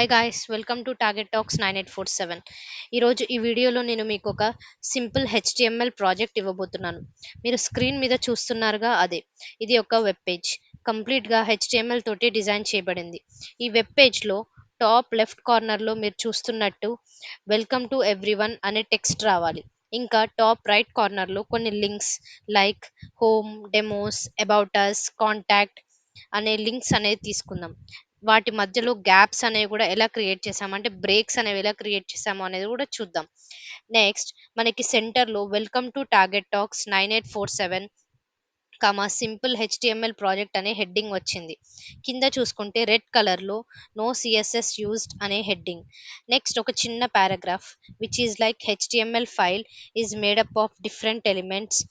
Hi guys, welcome to target talks 9847. ఈరోజు ఈ వీడియోలో నేను మీకు ఒక సింపుల్ హెచ్టిఎంఎల్ ప్రాజెక్ట్ ఇవ్వబోతున్నాను. మీరు స్క్రీన్ మీద చూస్తున్నారుగా అదే. ఇది ఒక వెబ్ పేజ్. కంప్లీట్గా హెచ్టిఎంఎల్ తోటి డిజైన్ చేయబడింది. ఈ వెబ్ పేజ్లో టాప్ లెఫ్ట్ కార్నర్లో మీరు చూస్తున్నట్టు వెల్కమ్ టు ఎవ్రీవన్ అనే టెక్స్ట్ రావాలి. ఇంకా టాప్ రైట్ కార్నర్లో కొన్ని links like home, demos, about us, contact అనే లింక్స్ అనేది తీసుకుందాం. వాటి మధ్యలో గ్యాప్స్ అనేవి కూడా ఎలా క్రియేట్ చేసాము, అంటే బ్రేక్స్ అనేవి ఎలా క్రియేట్ చేసాము అనేది కూడా చూద్దాం. నెక్స్ట్ మనకి సెంటర్లో welcome to target talks 9847 simple HTML project అనే హెడ్డింగ్ వచ్చింది. కింద చూసుకుంటే రెడ్ కలర్లో నో సిఎస్ఎస్ యూజ్డ్ అనే హెడ్డింగ్. నెక్స్ట్ ఒక చిన్న paragraph which is like HTML file is made up of different elements.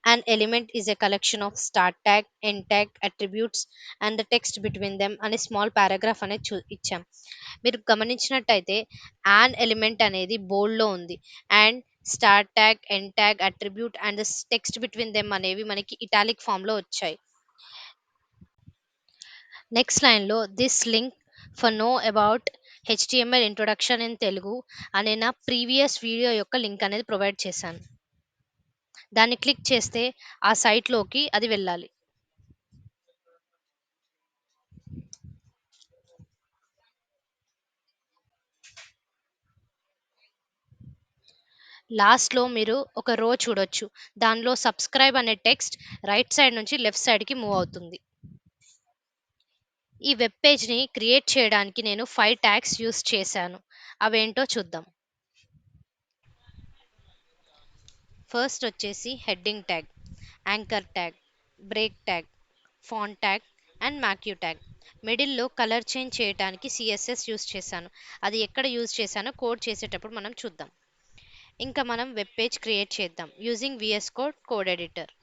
An element is a collection of start tag, end tag, attributes and the text between them అనే small paragraph అనేది ఇచ్చాం. మీరు గమనించినట్టయితే an element అనేది బోల్డ్లో ఉంది and start tag, end tag, attribute and the text between them అనేవి మనకి italic ఫామ్లో వచ్చాయి. నెక్స్ట్ లైన్లో this link for know about HTML introduction in Telugu అనే నా ప్రీవియస్ వీడియో యొక్క లింక్ అనేది ప్రొవైడ్ చేశాను. దాన్ని క్లిక్ చేస్తే ఆ సైట్లోకి అది వెళ్ళాలి. లాస్ట్లో మీరు ఒక రో చూడొచ్చు. దానిలో సబ్స్క్రైబ్ అనే టెక్స్ట్ రైట్ సైడ్ నుంచి లెఫ్ట్ సైడ్కి మూవ్ అవుతుంది. ఈ వెబ్ పేజ్ని క్రియేట్ చేయడానికి నేను 5 ట్యాగ్స్ యూస్ చేశాను. అవేంటో చూద్దాం. ఫస్ట్ వచ్చేసి heading tag, anchor tag, break tag, font tag and marquee tag. మిడిల్లో కలర్ చేంజ్ చేయడానికి సిఎస్ఎస్ యూస్ చేశాను. అది ఎక్కడ యూజ్ చేశానో కోడ్ చేసేటప్పుడు మనం చూద్దాం. ఇంకా మనం వెబ్ పేజ్ క్రియేట్ చేద్దాం using VS code code editor.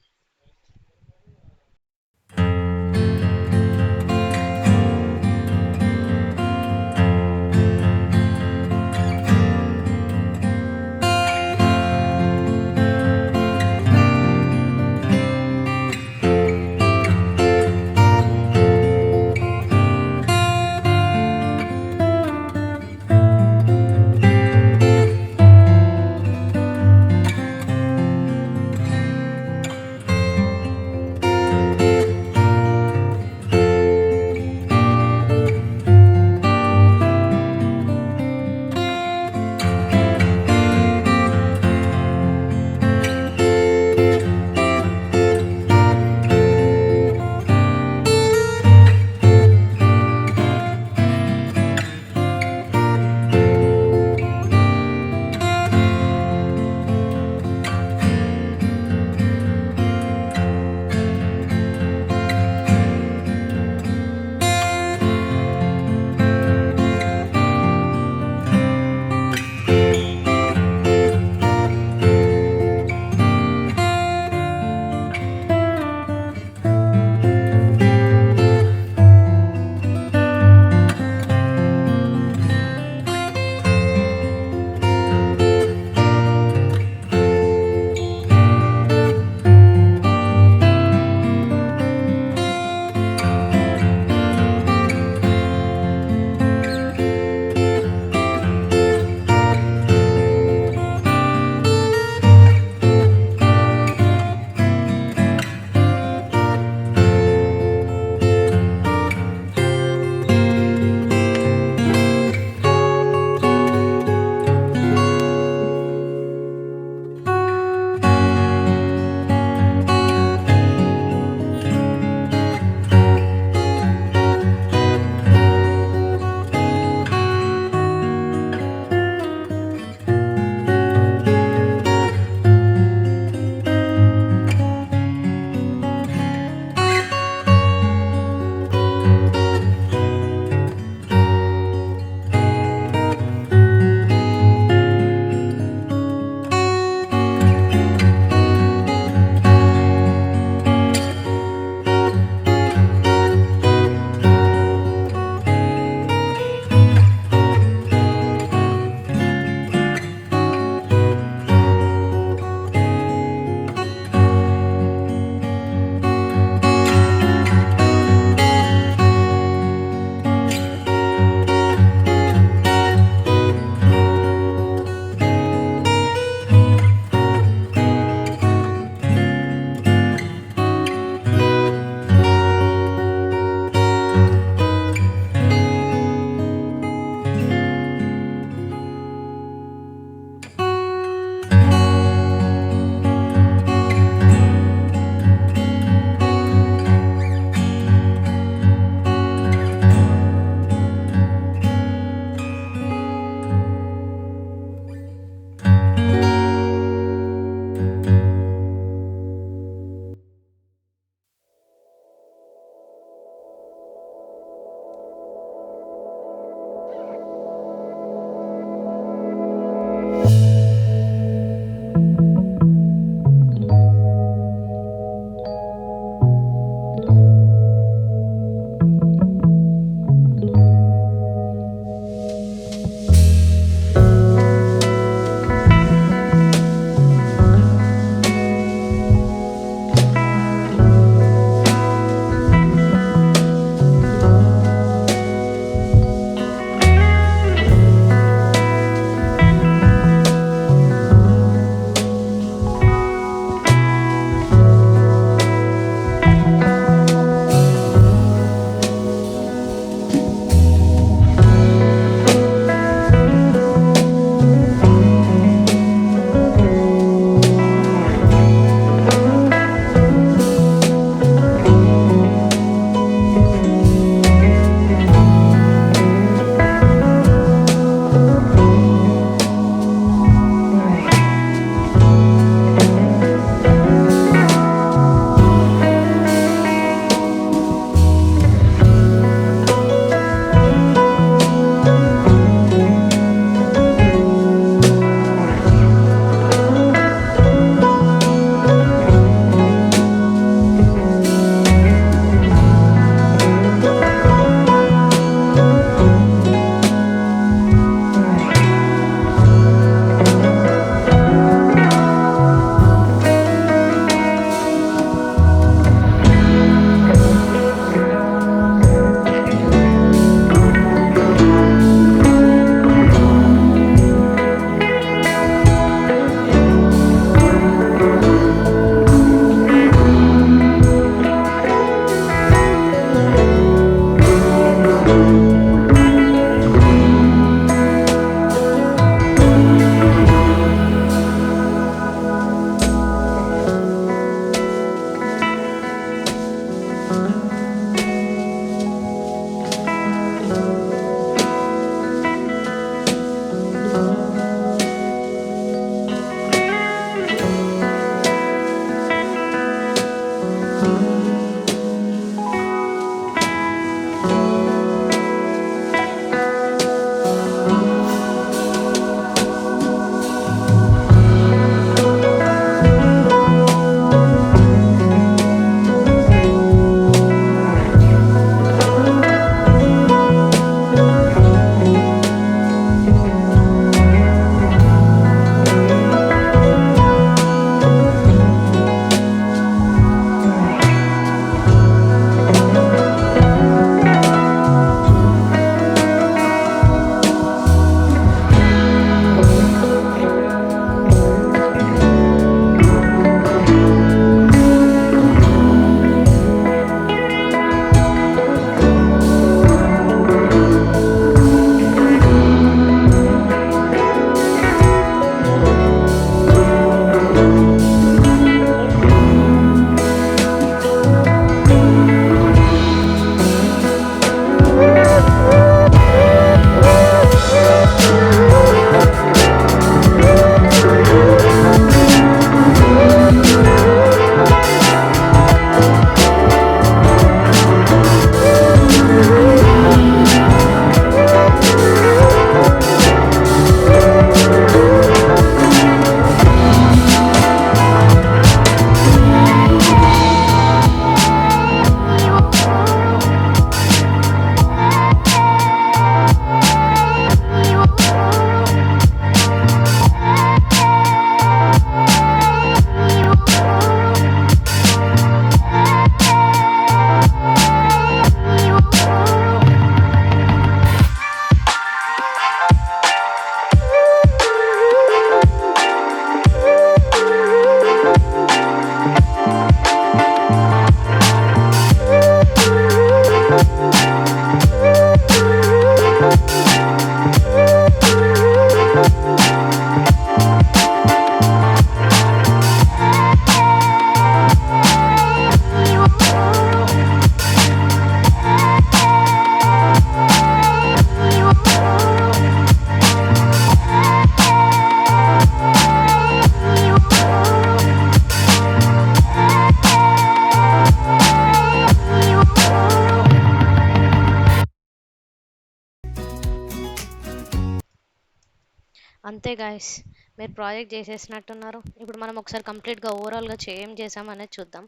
అంతే గాయ్స్, మీరు ప్రాజెక్ట్ చేసేసినట్టున్నారు. ఇప్పుడు మనం ఒకసారి కంప్లీట్గా ఓవరాల్గా ఏం చేసాం అనేది చూద్దాం.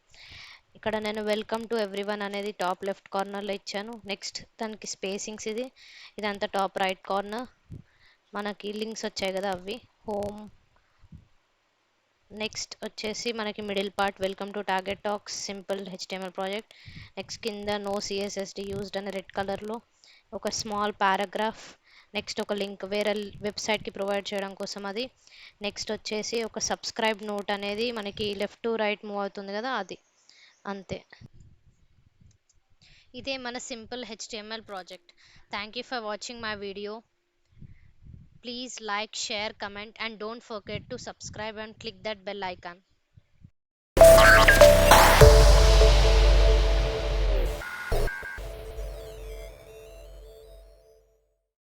ఇక్కడ నేను వెల్కమ్ టు ఎవ్రీవన్ అనేది టాప్ లెఫ్ట్ కార్నర్లో ఇచ్చాను. నెక్స్ట్ దానికి స్పేసింగ్స్ ఇదంతా టాప్ రైట్ కార్నర్. మనకి లింక్స్ వచ్చాయి కదా, అవి హోమ్. నెక్స్ట్ వచ్చేసి మనకి middle part welcome to target talks simple HTML project. Next కింద నో సిఎస్ఎస్డి యూజ్డ్ అని రెడ్ కలర్లో ఒక స్మాల్ పారాగ్రాఫ్. నెక్స్ట్ ఒక లింక్ వేరే వెబ్సైట్కి ప్రొవైడ్ చేయడం కోసం అది. నెక్స్ట్ వచ్చేసి ఒక సబ్స్క్రైబ్ నోట్ అనేది మనకి లెఫ్ట్ టు రైట్ మూవ్ అవుతుంది కదా, అది. అంతే. ఇదే మన simple HTML project. Thank you for watching my video. Please like, share, comment, and don't forget to subscribe and click that bell icon.